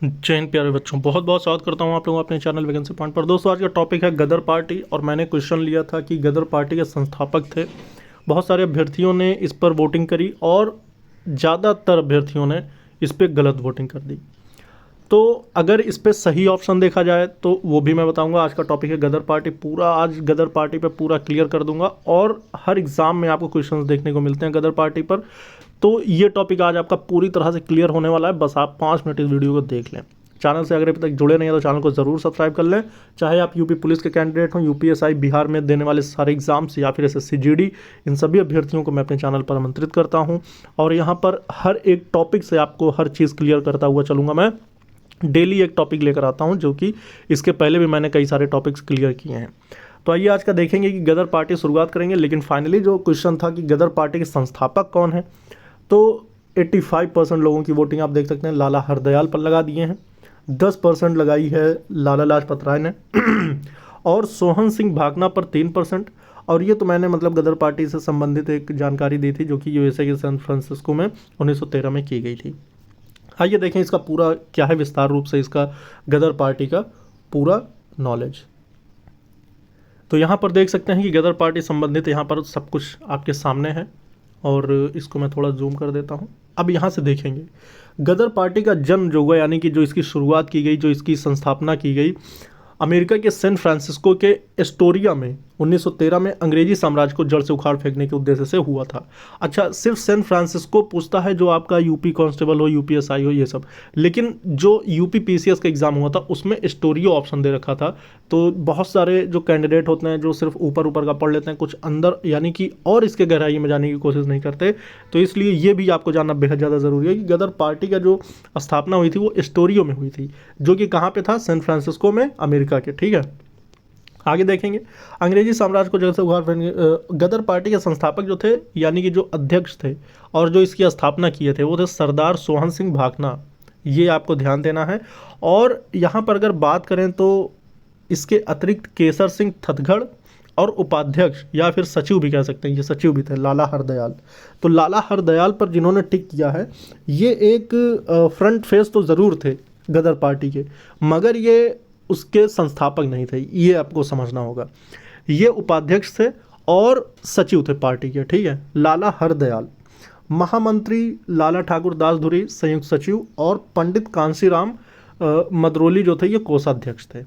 जय हिंद प्यारे बच्चों, बहुत बहुत स्वागत करता हूं आप लोगों अपने चैनल वैकेंसी पॉइंट पर। दोस्तों, आज का टॉपिक है गदर पार्टी और मैंने क्वेश्चन लिया था कि गदर पार्टी के संस्थापक थे। बहुत सारे अभ्यर्थियों ने इस पर वोटिंग करी और ज़्यादातर अभ्यर्थियों ने इस पर गलत वोटिंग कर दी। तो अगर इस पर सही ऑप्शन देखा जाए तो वो भी मैं बताऊंगा। आज का टॉपिक है गदर पार्टी। पूरा आज गदर पार्टी पे पूरा क्लियर कर दूंगा और हर एग्ज़ाम में आपको क्वेश्चंस देखने को मिलते हैं गदर पार्टी पर। तो ये टॉपिक आज आपका पूरी तरह से क्लियर होने वाला है। बस आप 5 मिनट इस वीडियो को देख लें। चैनल से अगर अभी तक जुड़े नहीं हैं तो चैनल को ज़रूर सब्सक्राइब कर लें। चाहे आप यूपी पुलिस के कैंडिडेट हों, यूपीएसआई बिहार में देने वाले सारे एग्जाम्स या फिर एसएससी जीडी, इन सभी अभ्यर्थियों को मैं अपने चैनल पर आमंत्रित करता हूं और यहाँ पर हर एक टॉपिक से आपको हर चीज़ क्लियर करता हुआ चलूँगा। मैं डेली एक टॉपिक लेकर आता हूं, जो कि इसके पहले भी मैंने कई सारे टॉपिक्स क्लियर किए हैं। तो आइए आज का देखेंगे कि गदर पार्टी शुरुआत करेंगे। लेकिन फाइनली जो क्वेश्चन था कि गदर पार्टी के संस्थापक कौन है, तो 85% लोगों की वोटिंग आप देख सकते हैं लाला हरदयाल पर लगा दिए हैं। 10% लगाई है लाला लाजपत राय ने और सोहन सिंह भाकना पर 3%। और ये तो मैंने मतलब गदर पार्टी से संबंधित एक जानकारी दी थी, जो कि यूएसए के सैन फ्रांसिस्को में 1913 में की गई थी। आइए देखें इसका पूरा क्या है, विस्तार रूप से इसका गदर पार्टी का पूरा नॉलेज। तो यहाँ पर देख सकते हैं कि गदर पार्टी संबंधित यहाँ पर सब कुछ आपके सामने है और इसको मैं थोड़ा जूम कर देता हूँ। अब यहाँ से देखेंगे गदर पार्टी का जन्म जो हुआ, यानी कि जो इसकी शुरुआत की गई, जो इसकी संस्थापना की गई, अमेरिका के सैन फ्रांसिस्को के एस्टोरिया में 1913 में अंग्रेजी साम्राज्य को जड़ से उखाड़ फेंकने के उद्देश्य से हुआ था। अच्छा, सिर्फ सैन फ्रांसिस्को पूछता है जो आपका यूपी कांस्टेबल हो, यूपीएसआई हो, ये सब। लेकिन जो यूपी पीसीएस का एग्जाम हुआ था उसमें एस्टोरियो ऑप्शन दे रखा था। तो बहुत सारे जो कैंडिडेट होते हैं जो सिर्फ ऊपर ऊपर का पढ़ लेते हैं, कुछ अंदर यानी कि और इसके गहराई में जाने की कोशिश नहीं करते। तो इसलिए ये भी आपको जानना बेहद ज़्यादा ज़रूरी है कि गदर पार्टी का जो स्थापना हुई थी वो एस्टोरियो में हुई थी, जो कि कहाँ पे था, सैन फ्रांसिस्को में, अमेरिका के। ठीक है, आगे देखेंगे अंग्रेजी साम्राज्य को जड़ से उखाड़ फेंकने। गदर पार्टी के संस्थापक जो थे, यानी कि जो अध्यक्ष थे और जो इसकी स्थापना किए थे, वो थे सरदार सोहन सिंह भाकना। ये आपको ध्यान देना है। और यहाँ पर अगर बात करें तो इसके अतिरिक्त केसर सिंह थतगढ़ और उपाध्यक्ष या फिर सचिव भी कह सकते हैं, ये सचिव भी थे, लाला हरदयाल। तो लाला हरदयाल पर जिन्होंने टिक किया है, ये एक फ्रंट फेस तो ज़रूर थे गदर पार्टी के, मगर ये उसके संस्थापक नहीं थे, ये आपको समझना होगा। ये उपाध्यक्ष थे और सचिव थे पार्टी के। ठीक है, लाला हरदयाल। महामंत्री लाला ठाकुर दासधुरी संयुक्त सचिव और पंडित कांसीराम मदरोली जो थे, ये कोषाध्यक्ष थे।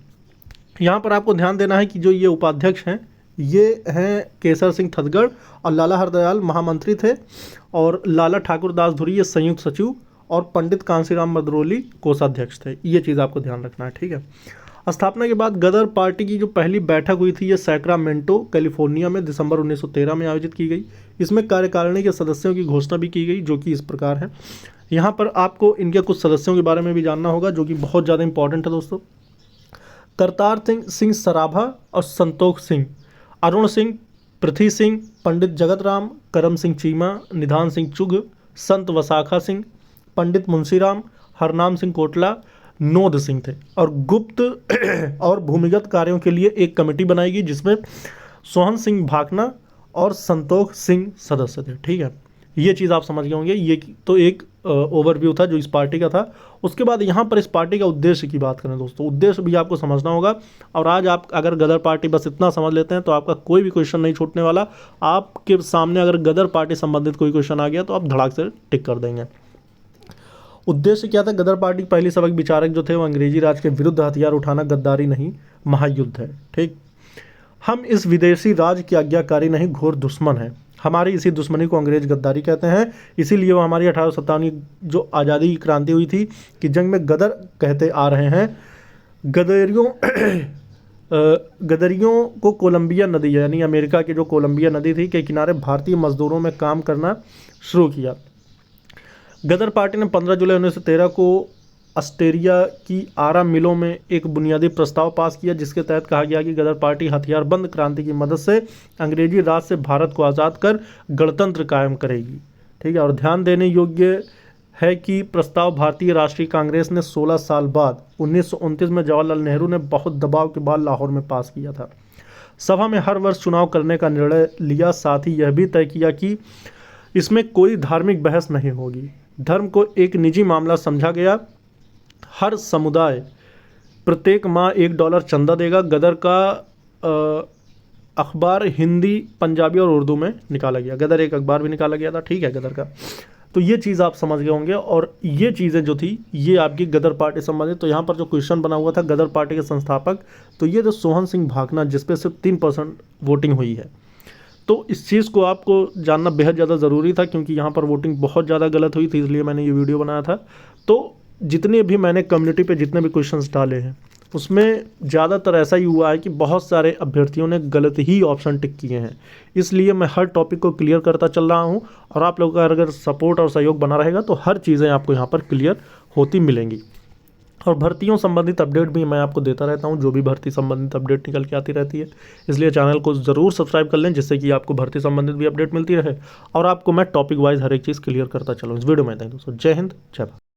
यहाँ पर आपको ध्यान देना है कि जो ये उपाध्यक्ष हैं, ये हैं केसर सिंह थतगढ़, और लाला हरदयाल महामंत्री थे और लाला ठाकुर दासधुरी ये संयुक्त सचिव और पंडित कांसीराम मदरोली कोषाध्यक्ष थे। ये चीज़ आपको ध्यान रखना है। ठीक है, स्थापना के बाद गदर पार्टी की जो पहली बैठक हुई थी, ये सैक्रामेंटो कैलिफोर्निया में दिसंबर 1913 में आयोजित की गई। इसमें कार्यकारिणी के सदस्यों की घोषणा भी की गई, जो कि इस प्रकार है। यहाँ पर आपको इनके कुछ सदस्यों के बारे में भी जानना होगा, जो कि बहुत ज़्यादा इंपॉर्टेंट है दोस्तों। करतार सिंह सराभा और संतोख सिंह, अरुण सिंह, पृथ्वी सिंह, पंडित जगत राम, करम सिंह चीमा, निधान सिंह चुग, संत वसाखा सिंह, पंडित मुंशीराम, हरनाम सिंह कोटला, नोद सिंह थे। और गुप्त और भूमिगत कार्यों के लिए एक कमेटी बनाई गई, जिसमें सोहन सिंह भाकना और संतोख सिंह सदस्य थे। ठीक है, ये चीज़ आप समझ गए होंगे। ये तो एक ओवरव्यू था जो इस पार्टी का था। उसके बाद यहाँ पर इस पार्टी का उद्देश्य की बात करें दोस्तों, उद्देश्य भी आपको समझना होगा। और आज आप अगर गदर पार्टी बस इतना समझ लेते हैं तो आपका कोई भी क्वेश्चन नहीं छूटने वाला। आपके सामने अगर गदर पार्टी संबंधित कोई क्वेश्चन आ गया तो आप धड़ाक से टिक कर देंगे। उद्देश्य क्या था? गदर पार्टी के पहली सबक विचारक जो थे वो अंग्रेजी राज के विरुद्ध हथियार उठाना गद्दारी नहीं, महायुद्ध है। ठीक, हम इस विदेशी राज की आज्ञाकारी नहीं, घोर दुश्मन है। हमारी इसी दुश्मनी को अंग्रेज गद्दारी कहते हैं। इसीलिए वो हमारी 1857 जो आज़ादी की क्रांति हुई थी कि जंग में गदर कहते आ रहे हैं। गदरियों को कोलंबिया नदी, यानी अमेरिका की जो कोलंबिया नदी थी, के किनारे भारतीय मजदूरों में काम करना शुरू किया। गदर पार्टी ने 15 जुलाई 1913 को अस्टेरिया की आरा मिलों में एक बुनियादी प्रस्ताव पास किया, जिसके तहत कहा गया कि गदर पार्टी हथियारबंद क्रांति की मदद से अंग्रेजी राज से भारत को आज़ाद कर गणतंत्र कायम करेगी। ठीक है, और ध्यान देने योग्य है कि प्रस्ताव भारतीय राष्ट्रीय कांग्रेस ने 16 साल बाद 1929 में जवाहरलाल नेहरू ने बहुत दबाव के बाद लाहौर में पास किया था। सभा में हर वर्ष चुनाव करने का निर्णय लिया। साथ ही यह भी तय किया कि इसमें कोई धार्मिक बहस नहीं होगी। धर्म को एक निजी मामला समझा गया हर समुदाय प्रत्येक माह $1 चंदा देगा। गदर का अखबार हिंदी, पंजाबी और उर्दू में निकाला गया। गदर एक अखबार भी निकाला गया था, ठीक है, गदर का। तो ये चीज़ आप समझ गए होंगे। और ये चीज़ें जो थी ये आपकी गदर पार्टी से संबंधित। तो यहाँ पर जो क्वेश्चन बना हुआ था गदर पार्टी के संस्थापक, तो ये जो सोहन सिंह भाकना, जिसपे सिर्फ 3% वोटिंग हुई है। तो इस चीज़ को आपको जानना बेहद ज़्यादा ज़रूरी था, क्योंकि यहाँ पर वोटिंग बहुत ज़्यादा गलत हुई थी, इसलिए मैंने ये वीडियो बनाया था। तो जितने भी मैंने कम्युनिटी पे जितने भी क्वेश्चंस डाले हैं उसमें ज़्यादातर ऐसा ही हुआ है कि बहुत सारे अभ्यर्थियों ने गलत ही ऑप्शन टिक किए हैं। इसलिए मैं हर टॉपिक को क्लियर करता चल रहा हूँ, और आप लोगों का अगर सपोर्ट और सहयोग बना रहेगा तो हर चीज़ें आपको यहाँ पर क्लियर होती मिलेंगी। और भर्तियों संबंधित अपडेट भी मैं आपको देता रहता हूं, जो भी भर्ती संबंधित अपडेट निकल के आती रहती है। इसलिए चैनल को ज़रूर सब्सक्राइब कर लें, जिससे कि आपको भर्ती संबंधित भी अपडेट मिलती रहे और आपको मैं टॉपिक वाइज हर एक चीज़ क्लियर करता चलूँ। इस वीडियो में दोस्तों जय हिंद, जय भारत।